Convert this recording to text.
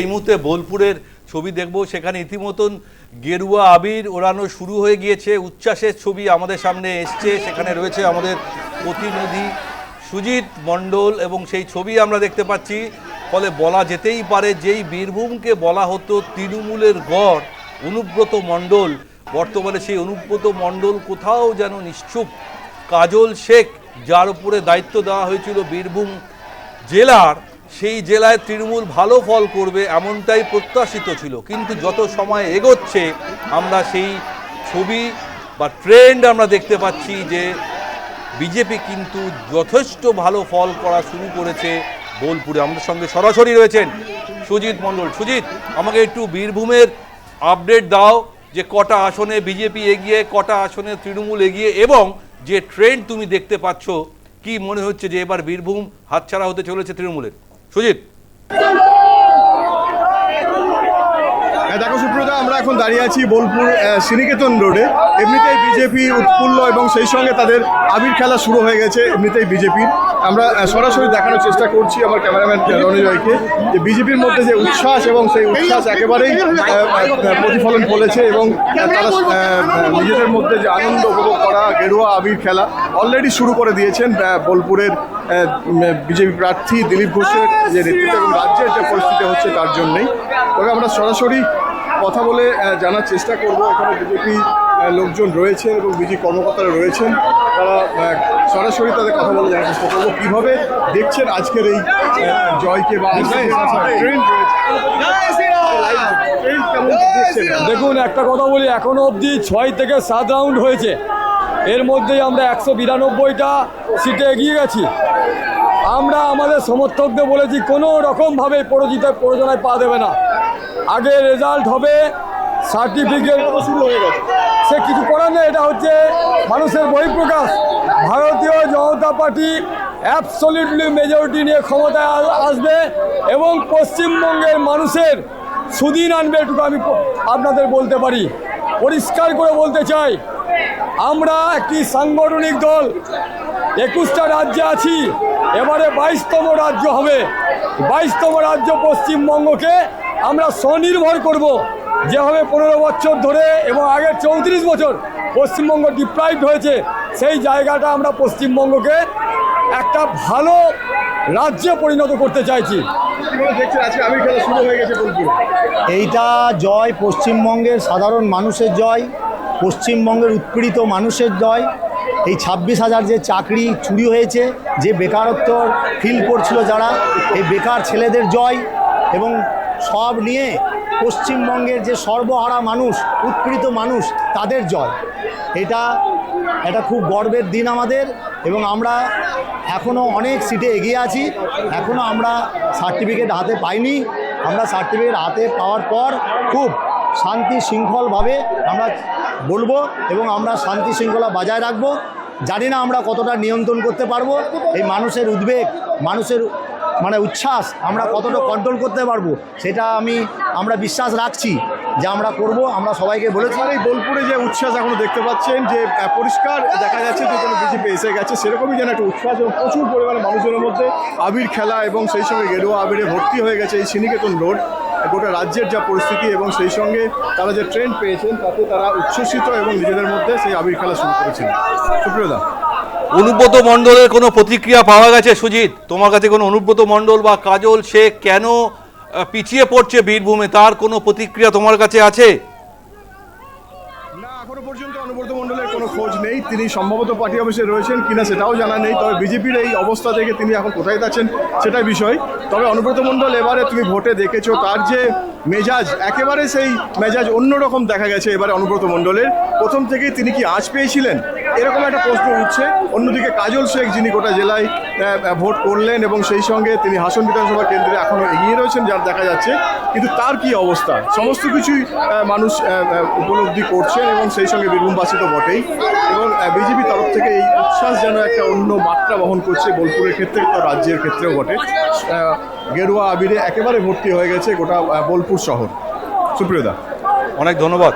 এই মুহূর্তে বোলপুরের ছবি দেখবো। সেখানে ইতিমধ্যে গেরুয়া আবির ওড়ানো শুরু হয়ে গিয়েছে, উচ্ছ্বাসের ছবি আমাদের সামনে এসছে। সেখানে রয়েছে আমাদের প্রতিনিধি সুজিত মণ্ডল এবং সেই ছবি আমরা দেখতে পাচ্ছি। ফলে বলা যেতেই পারে যেই বীরভূমকে বলা হতো তৃণমূলের গড় অনুব্রত মণ্ডল, বর্তমানে সেই অনুব্রত মণ্ডল কোথাও যেন নিশ্চুপ। কাজল শেখ, যার উপরে দায়িত্ব দেওয়া হয়েছিল বীরভূম জেলার, সেই জেলায় তৃণমূল ভালো ফল করবে এমনটাই প্রত্যাশিত ছিল। কিন্তু যত সময় এগোচ্ছে আমরা সেই ছবি বা ট্রেন্ড আমরা দেখতে পাচ্ছি যে বিজেপি কিন্তু যথেষ্ট ভালো ফল করা শুরু করেছে বোলপুরে। আমাদের সঙ্গে সরাসরি রয়েছেন সুজিত মণ্ডল। সুজিত, আমাকে একটু বীরভূমের আপডেট দাও যে কটা আসনে বিজেপি এগিয়ে, কটা আসনে তৃণমূল এগিয়ে, এবং যে ট্রেন্ড তুমি দেখতে পাচ্ছ, কি মনে হচ্ছে যে এবার বীরভূম হাতছাড়া হতে চলেছে তৃণমূলের? সুজিত। দেখো সুপ্রদা, আমরা এখন দাঁড়িয়ে আছি বোলপুর শ্রীনিকেতন রোডে। এমনিতেই বিজেপি উৎফুল্ল এবং সেই সঙ্গে তাদের আবির খেলা শুরু হয়ে গেছে এমনিতেই বিজেপির। আমরা সরাসরি দেখানোর চেষ্টা করছি আমার ক্যামেরাম্যান রণজয়কে যে বিজেপির মধ্যে যে উচ্ছ্বাস, এবং সেই উচ্ছ্বাস একেবারেই প্রতিফলন ফলেছে এবং তারা নিজেদের মধ্যে যে আনন্দ উপভোগ করা গেরুয়া আবির খেলা অলরেডি শুরু করে দিয়েছেন বোলপুরের বিজেপি প্রার্থী দিলীপ ঘোষের যে নেতৃত্ব এবং রাজ্যের যে পরিস্থিতি হচ্ছে তার জন্যই। তবে আমরা সরাসরি কথা বলে জানার চেষ্টা করব। এখানে বিজেপি লোকজন রয়েছেন এবং বিজেপি কর্মকর্তারা রয়েছেন, তারা সরাসরি তাদের কথা বলে জানার চেষ্টা করবো কীভাবে দেখছেন আজকের এই জয়কে বা দেখুন, একটা কথা বলি, এখনো অবধি 6 থেকে 7 রাউন্ড হয়েছে, এর মধ্যেই আমরা 192টা সিটে এগিয়ে গেছি। আমরা আমাদের সমর্থকদের বলেছি কোনো রকমভাবে প্রযোজনায় পা দেবে না, আগে রেজাল্ট হবে, সার্টিফিকেট শুরু হয়ে গেছে, সে কিছু করার নেই। এটা হচ্ছে মানুষের বহিঃপ্রকাশ। ভারতীয় জনতা পার্টি অ্যাবসলিউটলি মেজরিটি নিয়ে ক্ষমতায় আসবে এবং পশ্চিমবঙ্গের মানুষের সুদিন আনবে, এটুকু আমি আপনাদের বলতে পারি। পরিষ্কার করে বলতে চাই, আমরা একটি সাংগঠনিক দল, 21টা রাজ্যে আছি, এবারে 22তম রাজ্য হবে। 22তম রাজ্য পশ্চিমবঙ্গকে আমরা স্বনির্ভর করব। যেভাবে 15 বছর ধরে এবং আগের 34 বছর পশ্চিমবঙ্গ ডিপ্রাইভড হয়েছে, সেই জায়গাটা আমরা পশ্চিমবঙ্গকে একটা ভালো রাজ্যে পরিণত করতে চাইছি। এইটা জয় পশ্চিমবঙ্গের সাধারণ মানুষের জয়, পশ্চিমবঙ্গের উৎপীড়িত মানুষের জয়। এই 26,000 যে চাকরি চুরি হয়েছে, যে বেকারত্ব ফিল করছিল যারা, এই বেকার ছেলেদের জয়, এবং সব নিয়ে পশ্চিমবঙ্গের যে সর্বহারা মানুষ, উৎপীড়িত মানুষ, তাদের জয়। এটা খুব গর্বের দিন আমাদের, এবং আমরা এখনও অনেক সিটে এগিয়ে আছি। এখনও আমরা সার্টিফিকেট হাতে পাইনি। আমরা সার্টিফিকেট হাতে পাওয়ার পর খুব শান্তি শৃঙ্খলভাবে আমরা বলবো এবং আমরা শান্তি শৃঙ্খলা বজায় রাখবো। জানি না আমরা কতটা নিয়ন্ত্রণ করতে পারবো, এই মানুষের উদ্বেগ, মানুষের উচ্ছ্বাস আমরা কতটা কন্ট্রোল করতে পারবো, সেটা আমরা বিশ্বাস রাখছি যে আমরা করব। আমরা সবাইকে বলেছি। এই বোলপুরে যে উচ্ছ্বাস এখনো দেখতে পাচ্ছেন, যে পরিষ্কার দেখা যাচ্ছে যে যেন বিজেপি এসে গেছে, সেরকমই যেন একটা উচ্ছ্বাস এবং প্রচুর পরিমাণে মানুষজনের মধ্যে আবির খেলা এবং সেই সঙ্গে গেরুয়া আবিরে ভর্তি হয়ে গেছে এই শ্রীনিকেতন রোড। গোটা রাজ্যের যা পরিস্থিতি এবং সেই সঙ্গে তারা যে ট্রেন্ড পেয়েছেন, তাতে তারা উচ্ছ্বসিত এবং নিজেদের মধ্যে সেই আবির খেলা শুরু করেছেন। সুপ্রিয়দা, অনুব্রত মণ্ডলের কোনো প্রতিক্রিয়া পাওয়া গেছে? সুজিত, তোমার কাছে কোনো অনুব্রত মণ্ডল বা কাজল শেখ কেন পিছিয়ে পড়ছে বীরভূমে, তার কোনো প্রতিক্রিয়া তোমার কাছে আছে? না, এখনো পর্যন্ত অনুব্রত মণ্ডলের কোনো খোঁজ নেই। তিনি সম্ভবত পার্টি অফিসে রয়েছেন কিনা সেটাও জানা নেই। তবে বিজেপির এই অবস্থা থেকে তিনি এখন কোথায় আছেন সেটাই বিষয়। তবে অনুব্রত মণ্ডল এবারে তুমি ভোটে দেখেছো, তার যে মেজাজ, একেবারে সেই মেজাজ অন্যরকম দেখা গেছে এবারে অনুব্রত মণ্ডলের। প্রথম থেকেই তিনি কি আঁচ পেয়েছিলেন, এরকম একটা প্রশ্ন উঠছে। অন্যদিকে কাজল শেখ, যিনি গোটা জেলায় ভোট করলেন এবং সেই সঙ্গে তিনি হাসন বিধানসভা কেন্দ্রে এখনও এগিয়ে রয়েছেন যার দেখা যাচ্ছে, কিন্তু তার কি অবস্থা, সমস্ত কিছুই মানুষ উপলব্ধি করছেন এবং সেই সঙ্গে বীরভূমবাসী তো বটেই। এবং বিজেপি তরফ থেকে এই উচ্ছ্বাস যেন একটা অন্য মাত্রা বহন করছে বোলপুরের ক্ষেত্রে, তো রাজ্যের ক্ষেত্রেও বটে। গেরুয়া আবিরে একেবারে ভর্তি হয়ে গেছে গোটা বোলপুর শহর। সুপ্রিয়দা, অনেক ধন্যবাদ।